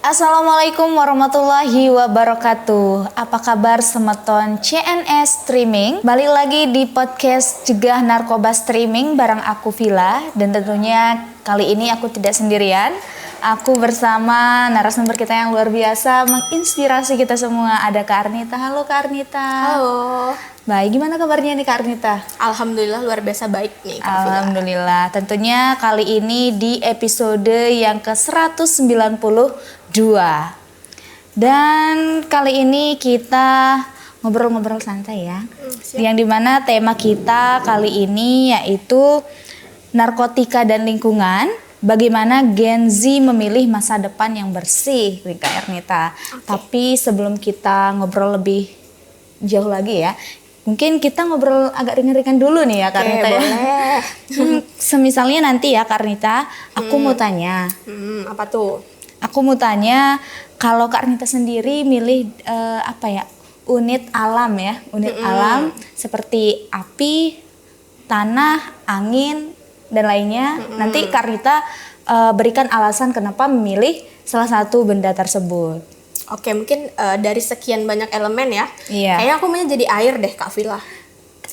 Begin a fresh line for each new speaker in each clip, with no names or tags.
Assalamualaikum warahmatullahi wabarakatuh. Apa kabar semeton CNS Streaming? Balik lagi di podcast Cegah Narkoba Streaming bareng aku Villa. Dan tentunya kali ini aku tidak sendirian. Aku bersama narasumber kita yang luar biasa, menginspirasi kita semua. Ada Kak Arnita. Halo Kak Arnita.
Halo.
Baik, gimana kabarnya nih Kak Arnita?
Alhamdulillah luar biasa baik nih Kak Villa.
Alhamdulillah. Tentunya kali ini di episode yang ke-192. Dan kali ini kita ngobrol-ngobrol santai ya. Yang dimana tema kita kali ini yaitu narkotika dan lingkungan. Bagaimana Gen Z memilih masa depan yang bersih, Kak Arnita. Tapi sebelum kita ngobrol lebih jauh lagi ya, mungkin kita ngobrol agak ringan-ringan dulu nih ya Kak Arnita ya. Semisalnya nanti ya Kak Arnita, aku mau tanya.
Apa tuh?
Aku mau tanya, kalau Kak Arnita sendiri milih unit alam ya, unit alam seperti api, tanah, angin dan lainnya. Nanti Kak Arnita berikan alasan kenapa memilih salah satu benda tersebut.
Oke, mungkin dari sekian banyak elemen ya.
Iya.
Kayaknya aku maunya jadi air deh Kak Villa.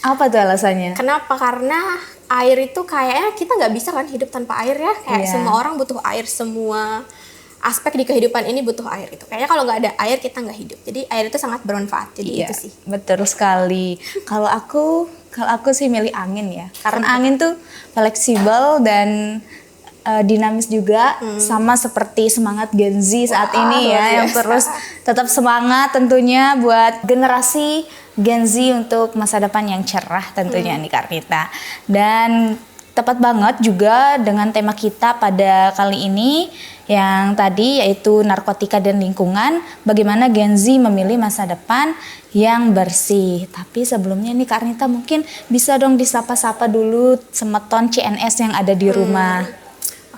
Apa tuh alasannya?
Kenapa? Karena air itu kayaknya kita nggak bisa kan hidup tanpa air ya. Kayak semua orang butuh air, semua aspek di kehidupan ini butuh air itu. Kayaknya kalau nggak ada air kita nggak hidup. Jadi air itu sangat bermanfaat. Jadi itu sih.
Betul sekali. Kalau aku sih milih angin ya. Karena angin tuh fleksibel dan dinamis juga, sama seperti semangat Gen Z saat ini ya, yang terus tetap semangat tentunya buat generasi Gen Z untuk masa depan yang cerah tentunya nih Kak Arnita. Dan tepat banget juga dengan tema kita pada kali ini yang tadi yaitu narkotika dan lingkungan, bagaimana Gen Z memilih masa depan yang bersih. Tapi sebelumnya nih Kak Arnita mungkin bisa dong disapa-sapa dulu semeton CNS yang ada di rumah.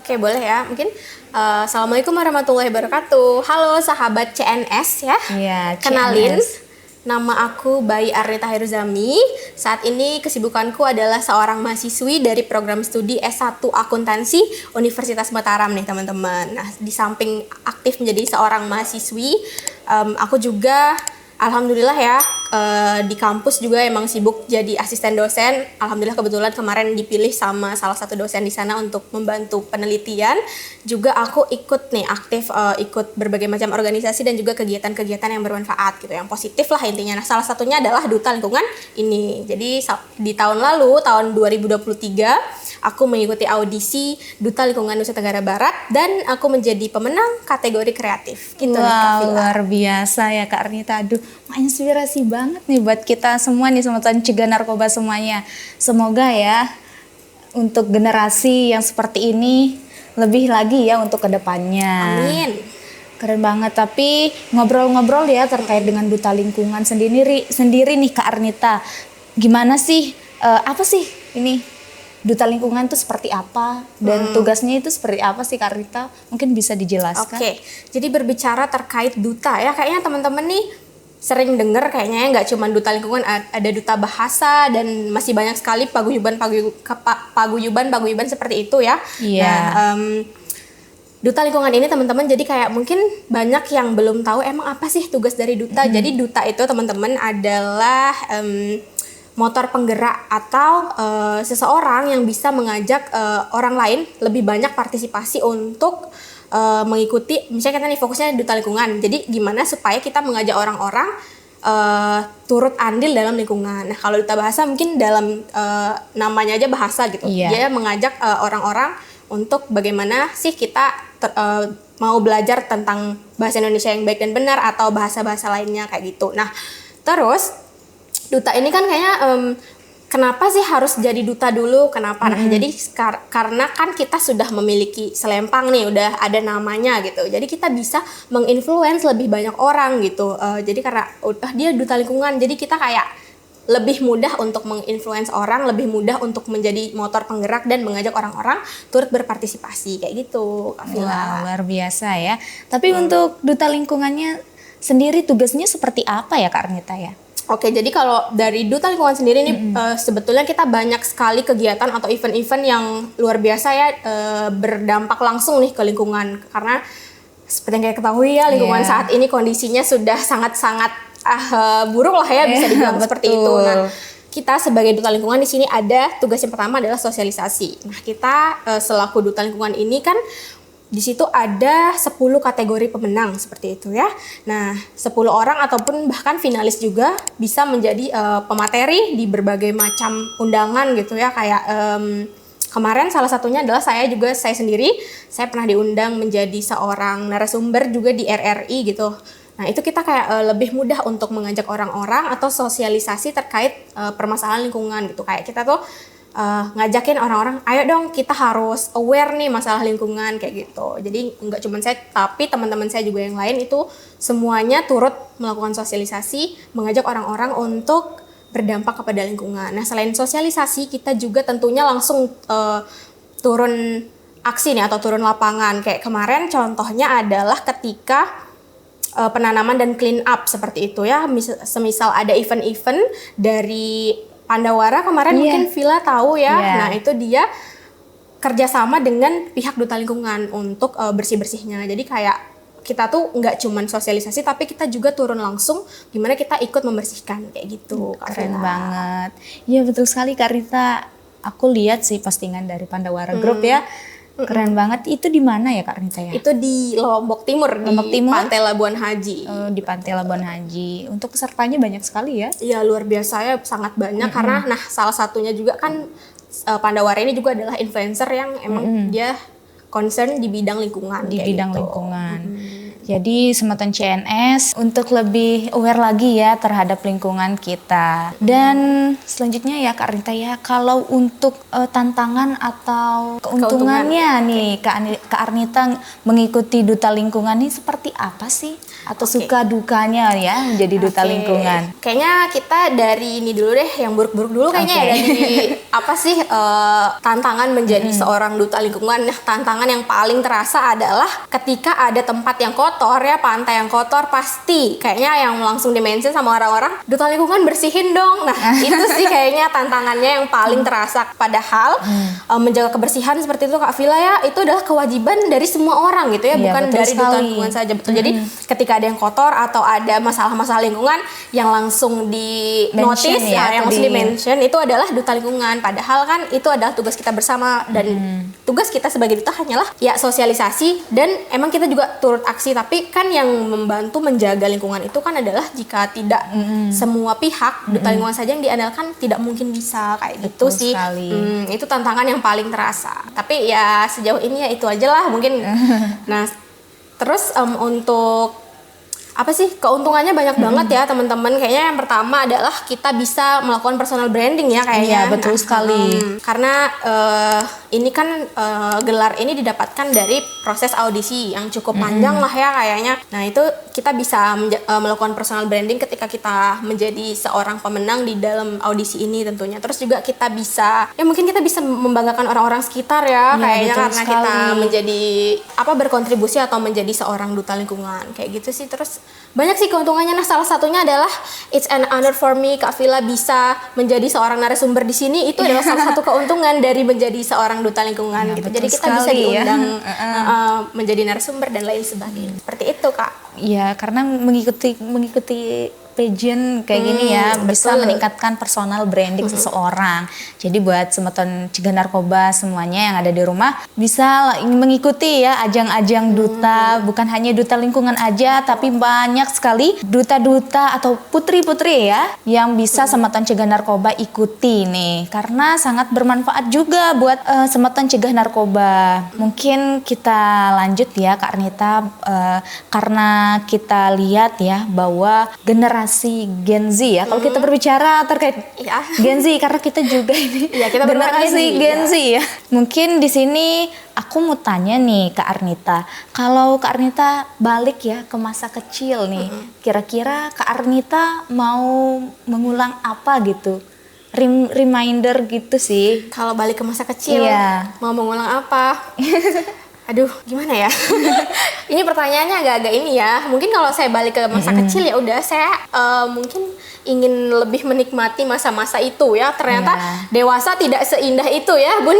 Oke, boleh ya. Mungkin Assalamualaikum warahmatullahi wabarakatuh. Halo sahabat CNS ya.
Iya,
Kenalin,
CNS.
nama aku Bayi Arnita Hairuzami. Saat ini kesibukanku adalah seorang mahasiswi dari program studi S1 Akuntansi Universitas Mataram nih teman-teman. Nah, di samping aktif menjadi seorang mahasiswi, aku juga alhamdulillah ya di kampus juga emang sibuk jadi asisten dosen. Alhamdulillah kebetulan kemarin dipilih sama salah satu dosen di sana untuk membantu penelitian. Juga aku ikut nih aktif ikut berbagai macam organisasi dan juga kegiatan-kegiatan yang bermanfaat gitu, yang positif lah intinya. Nah, salah satunya adalah Duta Lingkungan ini. Jadi di tahun lalu, tahun 2023, aku mengikuti audisi Duta Lingkungan Nusa Tenggara Barat dan aku menjadi pemenang kategori kreatif. Gitu.
Wow, luar biasa ya Kak Arnita. Aduh, menginspirasi banget nih buat kita semua nih, semeton cegah narkoba semuanya. Semoga ya untuk generasi yang seperti ini lebih lagi ya untuk kedepannya.
Amin.
Keren banget. Tapi ngobrol-ngobrol ya terkait dengan Duta Lingkungan sendiri nih Kak Arnita. Gimana sih? Apa sih ini Duta Lingkungan itu seperti apa dan tugasnya itu seperti apa sih Kak Arnita? Mungkin bisa dijelaskan.
Oke, jadi berbicara terkait duta ya, kayaknya teman-teman nih sering dengar kayaknya ya, nggak cuma Duta Lingkungan, ada Duta Bahasa dan masih banyak sekali paguyuban seperti itu ya.
Iya.
Nah, Duta Lingkungan ini teman-teman jadi kayak mungkin banyak yang belum tahu emang apa sih tugas dari duta. Jadi duta itu teman-teman adalah motor penggerak atau seseorang yang bisa mengajak orang lain lebih banyak partisipasi untuk mengikuti, misalnya kita nih fokusnya Duta Lingkungan. Jadi gimana supaya kita mengajak orang-orang turut andil dalam lingkungan. Nah, kalau Duta Bahasa mungkin dalam namanya aja bahasa gitu. Dia mengajak orang-orang untuk bagaimana sih kita mau belajar tentang bahasa Indonesia yang baik dan benar atau bahasa-bahasa lainnya kayak gitu. Nah, terus duta ini kan kayaknya kenapa sih harus jadi duta dulu? Kenapa? Nah, jadi karena kan kita sudah memiliki selempang nih, udah ada namanya gitu. Jadi kita bisa menginfluence lebih banyak orang gitu. Jadi karena dia Duta Lingkungan, jadi kita kayak lebih mudah untuk menginfluence orang, lebih mudah untuk menjadi motor penggerak dan mengajak orang-orang turut berpartisipasi kayak gitu.
Wah, luar biasa ya. Tapi untuk Duta Lingkungannya sendiri tugasnya seperti apa ya Kak Arnita ya?
Oke, jadi kalau dari Duta Lingkungan sendiri nih sebetulnya kita banyak sekali kegiatan atau event-event yang luar biasa ya, berdampak langsung nih ke lingkungan. Karena seperti yang kita ketahui ya, lingkungan saat ini kondisinya sudah sangat-sangat buruk lah ya, bisa dibilang seperti itu. Nah, kita sebagai duta lingkungan di sini ada tugas yang pertama adalah sosialisasi. Nah, kita selaku duta lingkungan ini kan di situ ada 10 kategori pemenang seperti itu ya. Nah, 10 orang ataupun bahkan finalis juga bisa menjadi pemateri di berbagai macam undangan gitu ya. Kayak kemarin salah satunya adalah saya sendiri, saya pernah diundang menjadi seorang narasumber juga di RRI gitu. Nah, itu kita kayak lebih mudah untuk mengajak orang-orang atau sosialisasi terkait permasalahan lingkungan gitu. Kayak kita tuh ngajakin orang-orang, ayo dong kita harus aware nih masalah lingkungan kayak gitu. Jadi nggak cuma saya, tapi teman-teman saya juga yang lain itu semuanya turut melakukan sosialisasi, mengajak orang-orang untuk berdampak kepada lingkungan. Nah, selain sosialisasi, kita juga tentunya langsung turun aksi nih atau turun lapangan. Kayak kemarin contohnya adalah ketika penanaman dan clean up seperti itu ya. Semisal ada event-event dari Pandawara kemarin, mungkin Villa tahu ya. Nah, itu dia kerjasama dengan pihak duta lingkungan untuk bersih-bersihnya. Jadi kayak kita tuh nggak cuman sosialisasi, tapi kita juga turun langsung gimana kita ikut membersihkan kayak gitu.
Keren banget. Iya, betul sekali Kak Rita. Aku lihat sih postingan dari Pandawara Group ya. Keren banget. Itu di mana ya Kak Rita ya?
Itu di Lombok Timur, di Pantai Labuan Haji.
Di Pantai Labuan Haji. Untuk pesertanya banyak sekali ya?
Iya, luar biasa ya, sangat banyak. Karena nah salah satunya juga kan Pandawara ini juga adalah influencer yang emang dia concern di bidang lingkungan.
Di bidang lingkungan. Jadi Semeton CNS untuk lebih aware lagi ya terhadap lingkungan kita. Dan selanjutnya ya Kak Rita ya, kalau untuk tantangan atau keuntungannya nih Kak Arnita mengikuti duta lingkungan ini seperti apa sih? Atau suka dukanya ya menjadi duta lingkungan?
Kayaknya kita dari ini dulu deh, yang buruk-buruk dulu kayaknya ya. Dari apa sih tantangan menjadi seorang duta lingkungan. Nah, tantangan yang paling terasa adalah ketika ada tempat yang kotor ya, pantai yang kotor, pasti kayaknya yang langsung dimention sama orang-orang, duta lingkungan bersihin dong. Nah, itu sih kayaknya tantangannya yang paling terasa. Padahal menjaga kebersihan seperti itu Kak Villa ya, itu adalah kewajiban dari semua orang gitu ya, bukan dari duta lingkungan saja. Betul. Jadi ketika ada yang kotor atau ada masalah-masalah lingkungan yang langsung di notice ya, yang langsung di mention itu adalah duta lingkungan. Padahal kan itu adalah tugas kita bersama, dan tugas kita sebagai duta hanyalah ya sosialisasi, dan emang kita juga turut aksi. Tapi kan yang membantu menjaga lingkungan itu kan adalah jika tidak semua pihak, duta lingkungan saja yang diandalkan tidak mungkin bisa kayak gitu sih. Itu tantangan yang paling terasa. Tapi ya sejauh ini ya itu aja lah mungkin. Nah, terus untuk apa sih keuntungannya banyak banget ya teman-teman. Kayaknya yang pertama adalah kita bisa melakukan personal branding ya kayaknya.
Iya, betul sekali.
Karena ini kan gelar ini didapatkan dari proses audisi yang cukup panjang lah ya kayaknya. Nah, itu kita bisa melakukan personal branding ketika kita menjadi seorang pemenang di dalam audisi ini tentunya. Terus juga kita bisa ya mungkin kita bisa membanggakan orang-orang sekitar ya kayaknya, karena sekali. Kita menjadi berkontribusi atau menjadi seorang duta lingkungan kayak gitu sih. Terus banyak sih keuntungannya. Nah, salah satunya adalah it's an honor for me Kak Villa bisa menjadi seorang narasumber di sini. Itu adalah salah satu keuntungan dari menjadi seorang duta lingkungan gitu. Jadi kita bisa diundang menjadi narasumber dan lain sebagainya. Seperti itu Kak.
Iya, karena mengikuti pageant kayak gini ya bisa meningkatkan personal branding seseorang. Jadi buat Semeton Cegah Narkoba semuanya yang ada di rumah bisa mengikuti ya ajang-ajang duta, bukan hanya duta lingkungan aja, tapi banyak sekali duta-duta atau putri-putri ya yang bisa Semeton Cegah Narkoba ikuti nih, karena sangat bermanfaat juga buat Semeton Cegah Narkoba. Mungkin kita lanjut ya Kak Arnita, karena kita lihat ya bahwa generasi Gen Z ya. Kalau kita berbicara terkait Gen Z, karena kita juga ini generasi Gen Z ya. Mungkin di sini aku mau tanya nih Kak Arnita, kalau Kak Arnita balik ya ke masa kecil nih, kira-kira Kak Arnita mau mengulang apa gitu? Reminder gitu sih.
Kalau balik ke masa kecil, mau mengulang apa? Aduh, gimana ya? Ini pertanyaannya agak-agak ini ya. Mungkin kalau saya balik ke masa kecil ya udah saya mungkin ingin lebih menikmati masa-masa itu ya. Ternyata dewasa tidak seindah itu ya, Bun.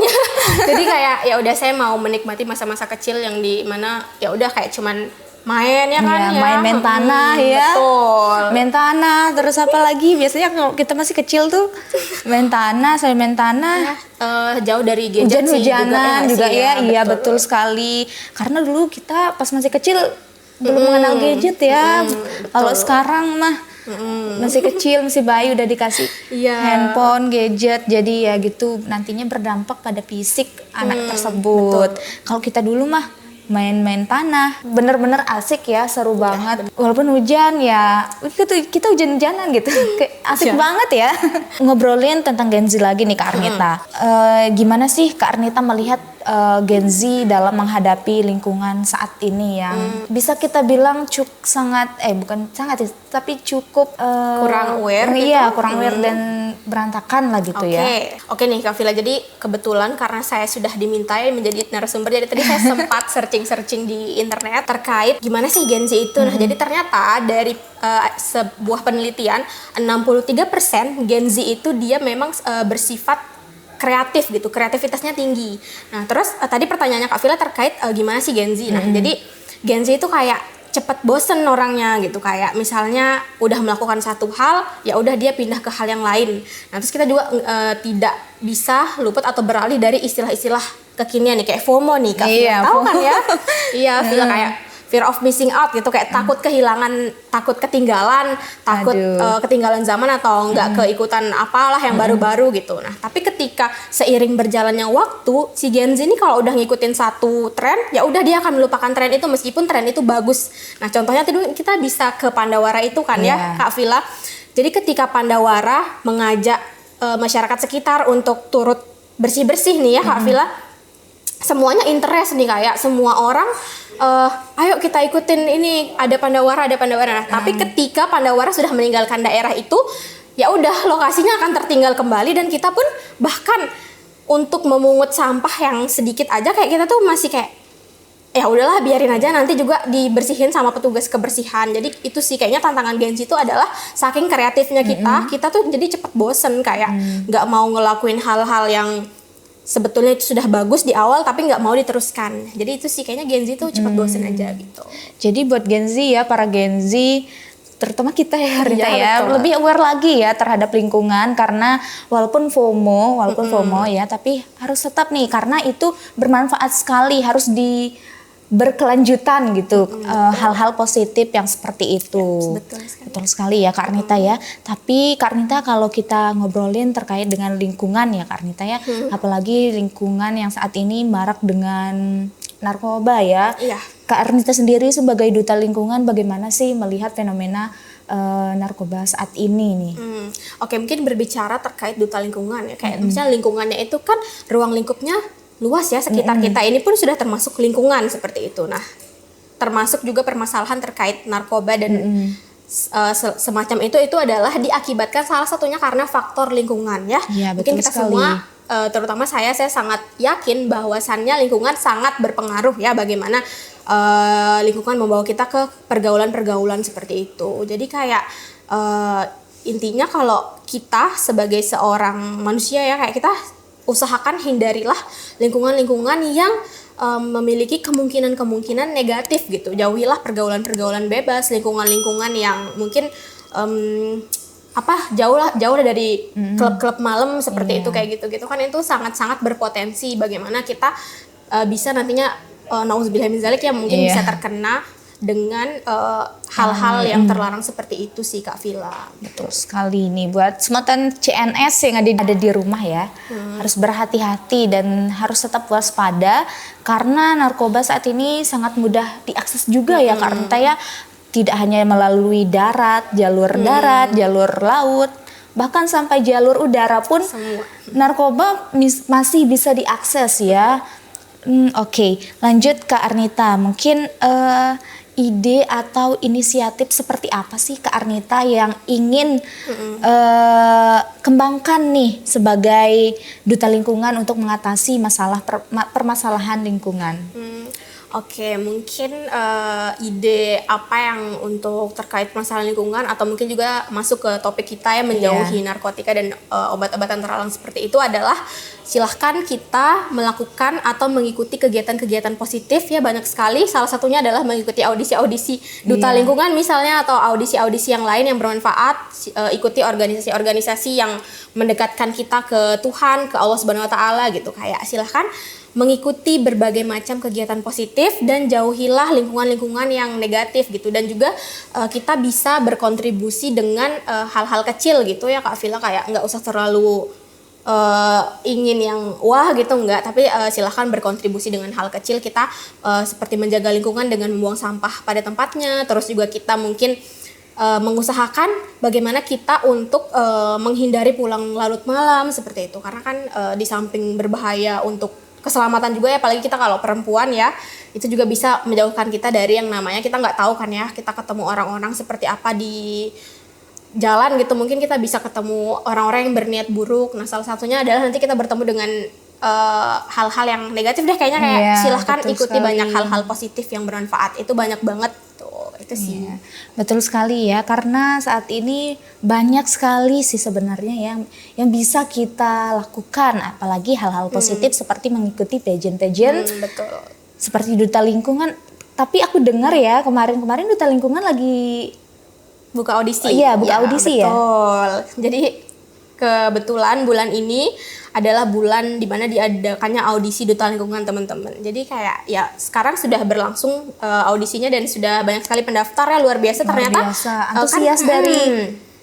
Jadi kayak ya udah saya mau menikmati masa-masa kecil yang di mana ya udah kayak cuman main ya kan ya.
Main tanah ya.
Betul.
Main tanah, terus apa lagi? Biasanya kalau kita masih kecil tuh main tanah, saya main tanah.
Jauh dari gadget sih
Hujan-hujanan juga
sih,
ya. Iya betul sekali. Karena dulu kita pas masih kecil belum mengenal gadget ya. Kalau sekarang mah masih kecil, masih bayi udah dikasih handphone, gadget. Jadi ya gitu nantinya berdampak pada fisik anak tersebut. Kalau kita dulu mah main-main tanah, bener-bener asik ya, seru banget. Walaupun hujan ya, kita hujan-hujanan gitu, kayak asik banget ya. Ngobrolin tentang Gen Z lagi nih Kak Arnita. Gimana sih Kak Arnita melihat Gen Z dalam menghadapi lingkungan saat ini yang bisa kita bilang bukan sangat, tapi cukup
kurang aware gitu?
Iya, kurang aware dan berantakan lah gitu ya.
Oke nih Kak Villa, jadi kebetulan karena saya sudah dimintai menjadi narasumber, jadi tadi saya sempat searching di internet terkait gimana sih Gen Z itu. Nah, jadi ternyata dari sebuah penelitian 63% Gen Z itu dia memang bersifat kreatif gitu, kreativitasnya tinggi. Nah, terus tadi pertanyaannya Kak Villa terkait gimana sih Gen Z. Nah, jadi Gen Z itu kayak cepet bosen orangnya gitu, kayak misalnya udah melakukan satu hal ya udah dia pindah ke hal yang lain. Nah, terus kita juga tidak bisa luput atau beralih dari istilah-istilah kekinian nih kayak FOMO nih Kak Villa, tahu kan ya? Iya, Villa kayak fear of missing out gitu, kayak takut kehilangan, takut ketinggalan, takut ketinggalan zaman atau enggak keikutan apalah yang baru-baru gitu. Nah, tapi ketika seiring berjalannya waktu, si Gen Z ini kalau udah ngikutin satu tren, ya udah dia akan melupakan tren itu meskipun tren itu bagus. Nah, contohnya tadi kita bisa ke Pandawara itu kan ya, Kak Villa. Jadi ketika Pandawara mengajak masyarakat sekitar untuk turut bersih-bersih nih ya, Kak Villa, semuanya interest nih, kayak semua orang ayo kita ikutin ini, ada Pandawara. Nah, tapi ketika Pandawara sudah meninggalkan daerah itu, ya udah lokasinya akan tertinggal kembali dan kita pun bahkan untuk memungut sampah yang sedikit aja kayak kita tuh masih kayak ya udahlah biarin aja, nanti juga dibersihin sama petugas kebersihan. Jadi itu sih kayaknya tantangan Gen Z itu adalah saking kreatifnya kita tuh jadi cepet bosen, kayak nggak mau ngelakuin hal-hal yang sebetulnya itu sudah bagus di awal tapi nggak mau diteruskan. Jadi itu sih kayaknya Gen Z tuh cepat bosen aja gitu.
Jadi buat Gen Z ya, para Gen Z terutama kita ya Rita ya,
betul.
lebih aware lagi ya terhadap lingkungan, karena walaupun FOMO ya, tapi harus tetap nih karena itu bermanfaat sekali, harus berkelanjutan gitu, hal-hal positif yang seperti itu. Betul sekali ya Kak Arnita ya. Tapi Kak Arnita, kalau kita ngobrolin terkait dengan lingkungan ya Kak Arnita ya, apalagi lingkungan yang saat ini marak dengan narkoba ya. Kak Arnita sendiri sebagai duta lingkungan, bagaimana sih melihat fenomena narkoba saat ini nih?
Oke, mungkin berbicara terkait duta lingkungan ya, kayak misalnya lingkungannya itu kan ruang lingkupnya luas ya, sekitar kita ini pun sudah termasuk lingkungan seperti itu. Nah, termasuk juga permasalahan terkait narkoba dan semacam itu adalah diakibatkan salah satunya karena faktor lingkungan ya. Mungkin kita semua, terutama saya sangat yakin bahwasannya lingkungan sangat berpengaruh ya, bagaimana lingkungan membawa kita ke pergaulan-pergaulan seperti itu. Jadi kayak intinya kalau kita sebagai seorang manusia ya, kayak kita usahakan hindarilah lingkungan-lingkungan yang memiliki kemungkinan-kemungkinan negatif gitu. Jauhilah pergaulan-pergaulan bebas, lingkungan-lingkungan yang mungkin jauh dari klub-klub malam seperti itu, kayak gitu kan, itu sangat-sangat berpotensi bagaimana kita bisa nantinya nauzubillah min dzalik ya, mungkin bisa terkena dengan hal-hal yang terlarang seperti itu sih Kak Villa.
Betul sekali nih, buat semuatan CNS yang ada di rumah ya, harus berhati-hati dan harus tetap waspada karena narkoba saat ini sangat mudah diakses juga ya Kak Arnita ya, tidak hanya melalui jalur darat, jalur laut, bahkan sampai jalur udara pun narkoba masih bisa diakses ya. Oke, lanjut Kak Arnita, mungkin ide atau inisiatif seperti apa sih Kak Arnita yang ingin kembangkan nih sebagai duta lingkungan untuk mengatasi permasalahan lingkungan?
Oke, mungkin ide apa yang untuk terkait masalah lingkungan atau mungkin juga masuk ke topik kita yang menjauhi narkotika dan obat-obatan terlarang seperti itu adalah silahkan kita melakukan atau mengikuti kegiatan-kegiatan positif ya, banyak sekali. Salah satunya adalah mengikuti audisi-audisi duta lingkungan misalnya, atau audisi-audisi yang lain yang bermanfaat. Ikuti organisasi-organisasi yang mendekatkan kita ke Tuhan, ke Allah Subhanahu Wa Taala gitu. Kayak silahkan mengikuti berbagai macam kegiatan positif dan jauhilah lingkungan-lingkungan yang negatif gitu. Dan juga kita bisa berkontribusi dengan hal-hal kecil gitu ya Kak Villa, kayak nggak usah terlalu ingin yang wah gitu, enggak, tapi silahkan berkontribusi dengan hal kecil kita, seperti menjaga lingkungan dengan membuang sampah pada tempatnya. Terus juga kita mungkin mengusahakan bagaimana kita untuk menghindari pulang larut malam seperti itu, karena kan di samping berbahaya untuk keselamatan juga ya, apalagi kita kalau perempuan ya, itu juga bisa menjauhkan kita dari yang namanya kita nggak tahu kan ya, kita ketemu orang-orang seperti apa di jalan gitu, mungkin kita bisa ketemu orang-orang yang berniat buruk. Nah salah satunya adalah nanti kita bertemu dengan hal-hal yang negatif deh kayaknya, kayak silahkan ikuti banyak hal-hal positif yang bermanfaat, itu banyak banget tuh, itu sih.
Betul sekali ya, karena saat ini banyak sekali sih sebenarnya yang bisa kita lakukan, apalagi hal-hal positif seperti mengikuti pageant-pageant
Betul.
seperti duta lingkungan. Tapi aku dengar ya kemarin duta lingkungan lagi
buka audisi.
Iya, buka audisi ya.
Betul. Jadi kebetulan bulan ini adalah bulan di mana diadakannya audisi duta lingkungan teman-teman. Jadi kayak ya sekarang sudah berlangsung audisinya dan sudah banyak sekali pendaftar ya, luar biasa ternyata.
Luar biasa, antusias dari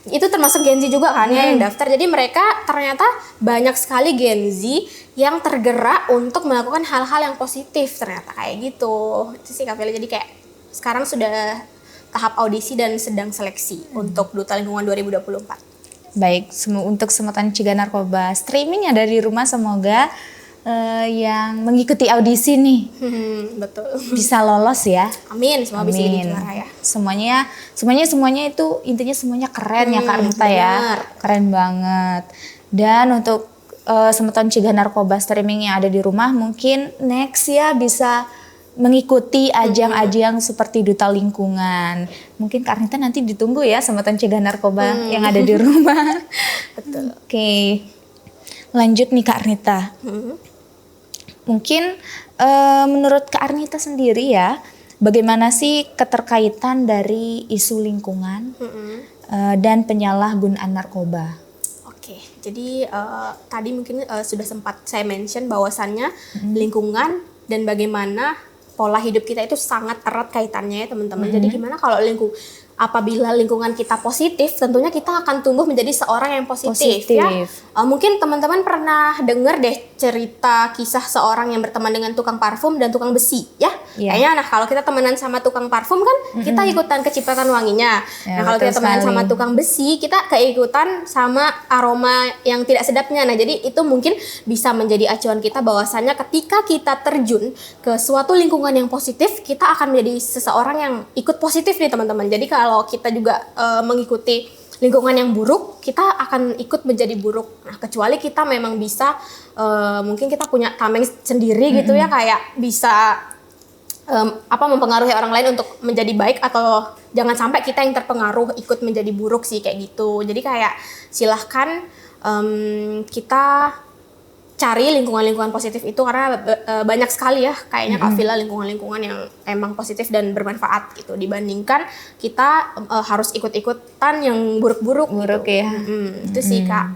itu termasuk Gen Z juga kan ya yang daftar. Jadi mereka ternyata banyak sekali Gen Z yang tergerak untuk melakukan hal-hal yang positif ternyata kayak gitu. Itu sih Kak Villa. Jadi kayak sekarang sudah tahap audisi dan sedang seleksi untuk Duta Lingkungan 2024.
Baik, untuk semutan cegah narkoba streaming yang dari rumah, semoga yang mengikuti audisi nih
Betul.
bisa lolos ya.
Amin, semua bisa jadi juara ya.
Semuanya itu intinya semuanya keren ya Kak Rita ya. Keren banget. Dan untuk semutan cegah narkoba streaming yang ada di rumah, mungkin next ya bisa mengikuti ajang-ajang seperti duta lingkungan. Mungkin Kak Rita nanti ditunggu ya semutan cegah narkoba yang ada di rumah.
Betul.
Oke. Lanjut nih Kak Rita. Mungkin menurut Kak Arnita sendiri ya, bagaimana sih keterkaitan dari isu lingkungan dan penyalahgunaan narkoba?
Oke, jadi tadi mungkin sudah sempat saya mention bahwasannya lingkungan dan bagaimana pola hidup kita itu sangat erat kaitannya ya teman-teman. Jadi gimana kalau apabila lingkungan kita positif, tentunya kita akan tumbuh menjadi seorang yang positif. Ya. Mungkin teman-teman pernah dengar deh cerita kisah seorang yang berteman dengan tukang parfum dan tukang besi, ya. Kayaknya nah kalau kita temenan sama tukang parfum kan kita ikutan kecipratan wanginya. Nah kalau kita temenan sama tukang besi, kita keikutan sama aroma yang tidak sedapnya. Nah jadi itu mungkin bisa menjadi acuan kita bahwasannya ketika kita terjun ke suatu lingkungan yang positif, kita akan menjadi seseorang yang ikut positif nih teman-teman. Jadi kalau kita juga mengikuti lingkungan yang buruk, kita akan ikut menjadi buruk. Nah, kecuali kita memang bisa, mungkin kita punya tameng sendiri gitu ya, kayak bisa mempengaruhi orang lain untuk menjadi baik, atau jangan sampai kita yang terpengaruh ikut menjadi buruk sih kayak gitu. Jadi kayak silahkan kita cari lingkungan-lingkungan positif itu, karena banyak sekali ya kayaknya Kak Villa lingkungan-lingkungan yang emang positif dan bermanfaat gitu, dibandingkan kita harus ikut-ikutan yang buruk-buruk gitu.
Ya.
Itu sih Kak.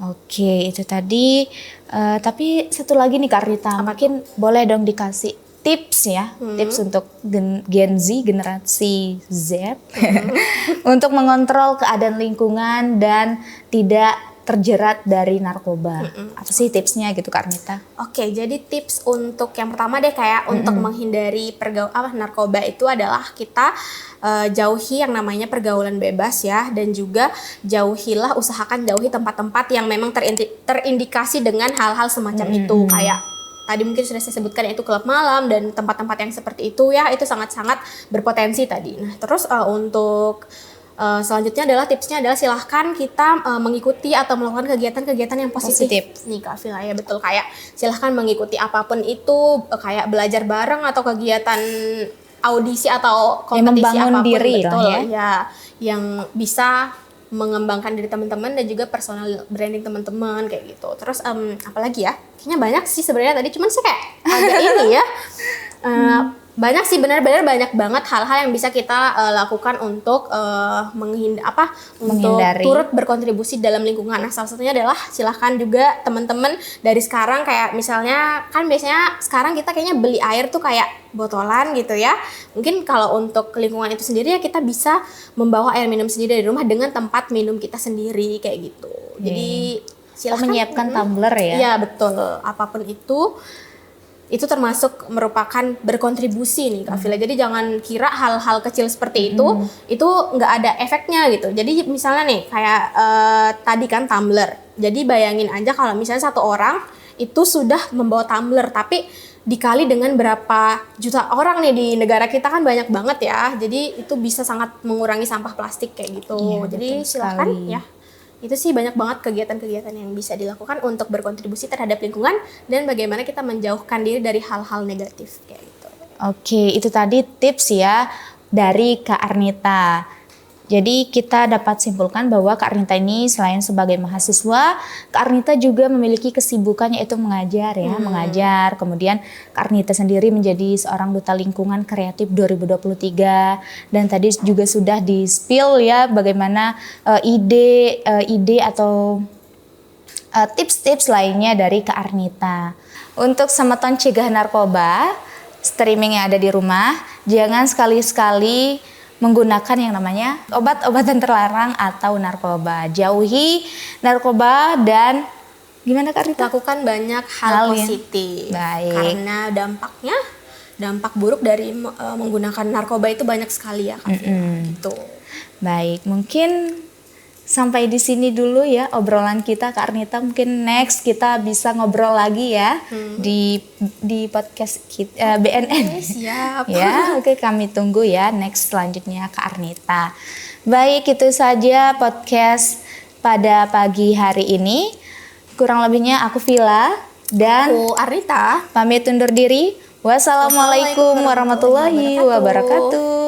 Oke, itu tadi. Tapi satu lagi nih Kak Rita, mungkin boleh dong dikasih tips ya, tips untuk Gen Z, generasi Z, untuk mengontrol keadaan lingkungan dan tidak terjerat dari narkoba. Apa sih tipsnya gitu Kak Arnita?
Oke, jadi tips untuk yang pertama deh kayak untuk menghindari narkoba itu adalah kita jauhi yang namanya pergaulan bebas ya, dan juga usahakan jauhi tempat-tempat yang memang terindikasi dengan hal-hal semacam itu, kayak tadi mungkin sudah saya sebutkan yaitu klub malam dan tempat-tempat yang seperti itu ya, itu sangat-sangat berpotensi tadi. Nah terus untuk Selanjutnya adalah tipsnya adalah silahkan kita mengikuti atau melakukan kegiatan-kegiatan yang positif. Nih Kak Vila, ya betul, kayak silahkan mengikuti apapun itu, kayak belajar bareng atau kegiatan audisi atau kompetisi
membangun
apapun,
diri lah
betul
ya.
yang bisa mengembangkan diri teman-teman dan juga personal branding teman-teman kayak gitu. Terus apalagi ya? Kayaknya banyak sih sebenarnya tadi, cuman sih kayak agak ini ya. Banyak sih, benar-benar banyak banget hal-hal yang bisa kita lakukan untuk untuk turut berkontribusi dalam lingkungan. Nah, salah satunya adalah silahkan juga teman-teman dari sekarang, kayak misalnya kan biasanya sekarang kita kayaknya beli air tuh kayak botolan gitu ya. Mungkin kalau untuk lingkungan itu sendiri ya kita bisa membawa air minum sendiri dari rumah dengan tempat minum kita sendiri kayak gitu. Jadi silahkan
menyiapkan tumbler ya.
Iya betul, apapun itu termasuk merupakan berkontribusi nih Kak Vila. Jadi jangan kira hal-hal kecil seperti itu nggak ada efeknya gitu. Jadi misalnya nih kayak tadi kan tumbler. Jadi bayangin aja kalau misalnya satu orang itu sudah membawa tumbler, tapi dikali dengan berapa juta orang nih di negara kita kan banyak banget ya. Jadi itu bisa sangat mengurangi sampah plastik kayak gitu.
Iya,
jadi silakan ya. Itu sih banyak banget kegiatan-kegiatan yang bisa dilakukan untuk berkontribusi terhadap lingkungan dan bagaimana kita menjauhkan diri dari hal-hal negatif kayak gitu.
Oke, itu tadi tips ya dari Kak Arnita. Jadi kita dapat simpulkan bahwa Kak Arnita ini selain sebagai mahasiswa, Kak Arnita juga memiliki kesibukan yaitu mengajar ya, mengajar. Kemudian Kak Arnita sendiri menjadi seorang duta lingkungan kreatif 2023 dan tadi juga sudah di-spill ya bagaimana ide atau tips-tips lainnya dari Kak Arnita. Untuk Semeton Cegah Narkoba, streaming yang ada di rumah, jangan sekali-sekali menggunakan yang namanya obat-obatan terlarang atau narkoba. Jauhi narkoba dan gimana Kak Rita?
Lakukan banyak hal positif.
Baik.
Karena dampak buruk dari menggunakan narkoba itu banyak sekali ya Kak. Gitu.
Baik, mungkin sampai di sini dulu ya obrolan kita Kak Arnita. Mungkin next kita bisa ngobrol lagi ya di podcast kita, BNN.
Siap.
Ya, oke, kami tunggu ya next selanjutnya Kak Arnita. Baik, itu saja podcast pada pagi hari ini. Kurang lebihnya aku Vila dan
aku Arnita
pamit undur diri. Wassalamualaikum warahmatullahi wabarakatuh.